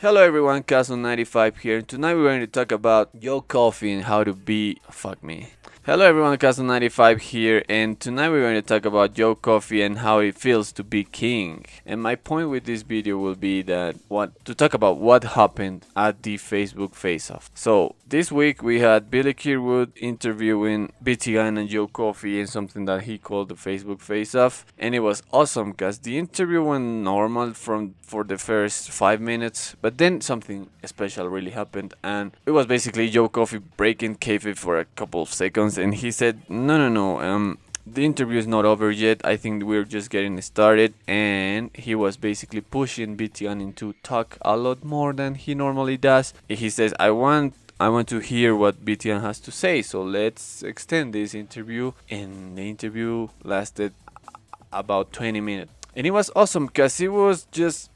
Hello everyone, Castle95 here. Tonight we're going to talk about Yo Coffee and how to be. Fuck me. Hello everyone, Castle95 here, and tonight we're going to talk about Yo Coffee and how it feels to be king. And my point with this video will be that to talk about what happened at the Facebook face-off. So this week we had Billy Kirwood interviewing BT Gun and Yo Coffee in something that he called the Facebook face-off, and it was awesome because the interview went normal for the first 5 minutes, but then something special really happened, and it was basically Yo Coffee breaking kayfabe for a couple of seconds, and he said, no, the interview is not over yet. I think we're just getting started. And he was basically pushing BTN to talk a lot more than he normally does. He says, I want to hear what BTN has to say, so let's extend this interview. And the interview lasted about 20 minutes. And it was awesome because it was just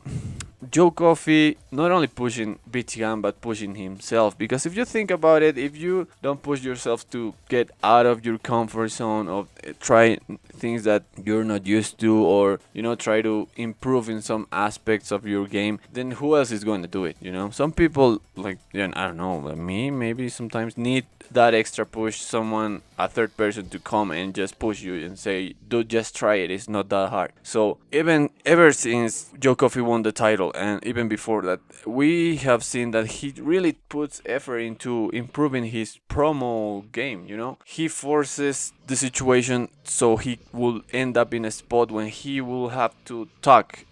Joe Coffey not only pushing BTN but pushing himself, because if you think about it, if you don't push yourself to get out of your comfort zone of try things that you're not used to, or try to improve in some aspects of your game, then who else is going to do it? Some people, like, I don't know, me maybe sometimes need that extra push, someone, a third person, to come and just push you and say, dude, just try it, it's not that hard. So ever since Joe Coffey won the title, and even before that, we have seen that he really puts effort into improving his promo game. He forces the situation so he will end up in a spot when he will have to talk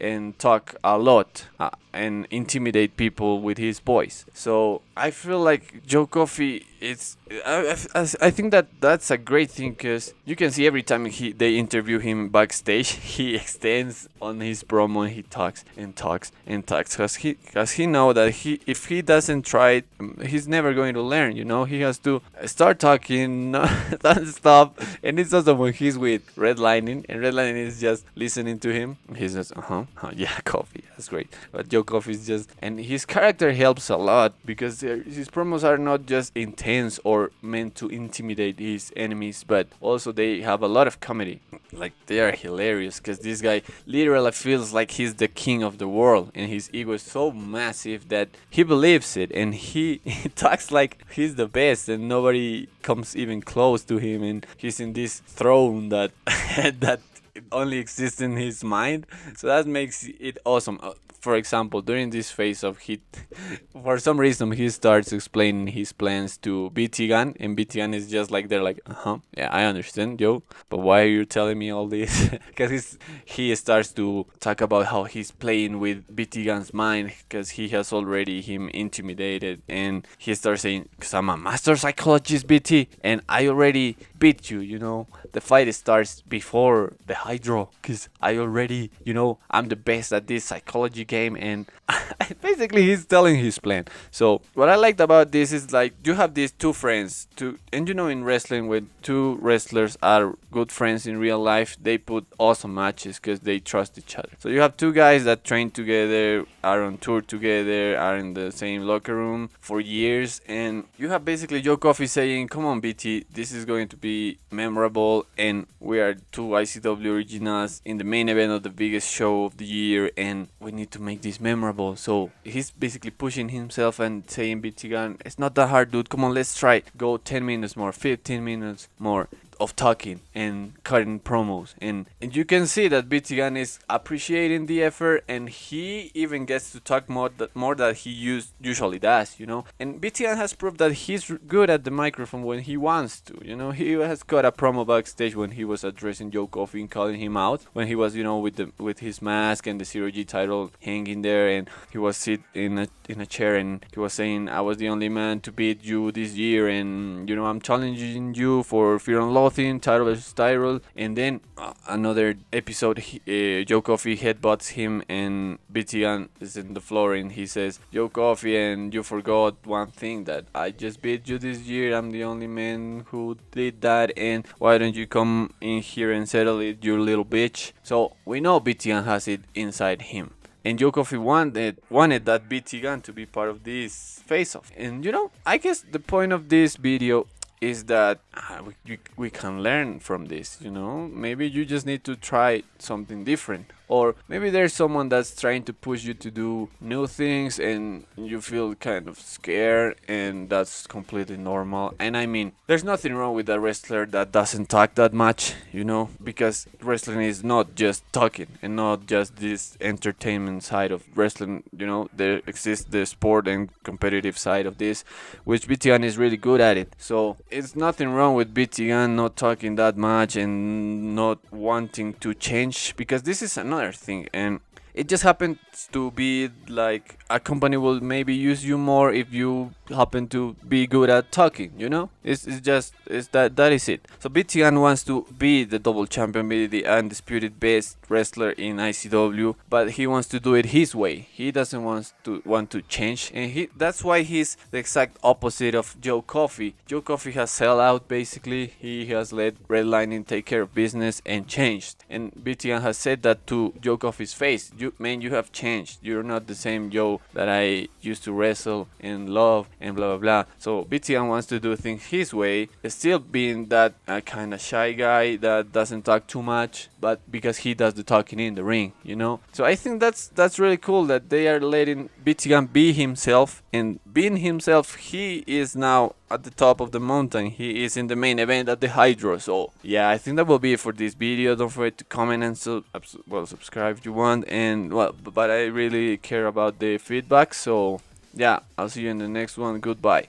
a lot, and intimidate people with his voice. So I feel like Joe Coffey, I think that's a great thing, because you can see every time they interview him backstage, he extends on his promo, and he talks and talks and talks, because he know that if he doesn't try it, he's never going to learn. He has to start talking non-stop. And it's also when he's with Redlining, and Redlining is just listening to him. He says, yeah, Coffee, that's great. But Joe Coffee is just, and his character helps a lot, because his promos are not just intense or meant to intimidate his enemies, but also they have a lot of comedy. Like, they are hilarious, because this guy literally feels like he's the king of the world, and his ego is so massive that he believes it, and he talks like he's the best, and nobody comes even close to him, and he's in this throne that that only exists in his mind. So that makes it awesome. For example, during this phase of hit, for some reason he starts explaining his plans to BT Gun, and BT Gun is just like, they're like, yeah, I understand, Joe, but why are you telling me all this? Because he starts to talk about how he's playing with BT Gun's mind, because he has already him intimidated, and he starts saying, because I'm a master psychologist, BT, and I already beat you. The fight starts before the hydro, because I already, I'm the best at this psychology game. And basically he's telling his plan. So what I liked about this is, like, you have these two friends, and in wrestling, when two wrestlers are good friends in real life, they put awesome matches because they trust each other. So you have two guys that train together, are on tour together, are in the same locker room for years, and you have basically Joe Coffey saying, come on, BT, this is going to be memorable, and we are two ICW originals in the main event of the biggest show of the year, and we need to make this memorable. So he's basically pushing himself and saying, BT Gun, it's not that hard, dude, come on, let's try, go 10 minutes more, 15 minutes more of talking and cutting promos, and you can see that BT Gun is appreciating the effort, and he even gets to talk more than he usually does. And BT Gun has proved that he's good at the microphone when he wants to. He has got a promo backstage when he was addressing Joe Coffey and calling him out, when he was with his mask and the Zero-G title hanging there, and he was sit in a chair, and he was saying, I was the only man to beat you this year, and I'm challenging you for Fear and Loathing, title versus title. And then another episode, Joe Coffey headbutts him, and BT Gun is in the floor, and he says, Joe Coffey, and you forgot one thing, that I just beat you this year, I'm the only man who did that, and why don't you come in here and settle it, you little bitch. So we know BT Gun has it inside him, and Joe Coffey wanted that BT Gun to be part of this face-off. And I guess the point of this video is that we can learn from this. Maybe you just need to try something different. or maybe there's someone that's trying to push you to do new things and you feel kind of scared, and that's completely normal. And I mean, there's nothing wrong with a wrestler that doesn't talk that much, because wrestling is not just talking and not just this entertainment side of wrestling. There exists the sport and competitive side of this, which BTN is really good at it. So it's nothing wrong with BTN not talking that much and not wanting to change, because this is another thing, and it just happens to be like a company will maybe use you more if you happen to be good at talking. It's that is it. So BTN wants to be the double champion, be the undisputed best wrestler in ICW, but he wants to do it his way. He doesn't want to change, and that's why he's the exact opposite of Joe Coffey. Joe Coffey has sell out basically. He has let Redlining take care of business and changed, and BTN has said that to Joe Coffey's face. You have changed. You're not the same Joe that I used to wrestle and love and blah blah blah. So BTN wants to do things his way, still being that kind of shy guy that doesn't talk too much, but because he does the talking in the ring. So I think that's really cool that they are letting BTN be himself, and being himself, he is now at the top of the mountain. He is in the main event at the Hydro. So yeah, I think that will be it for this video. Don't forget to comment and subscribe if you want, and but I really care about the feedback. So yeah, I'll see you in the next one. Goodbye.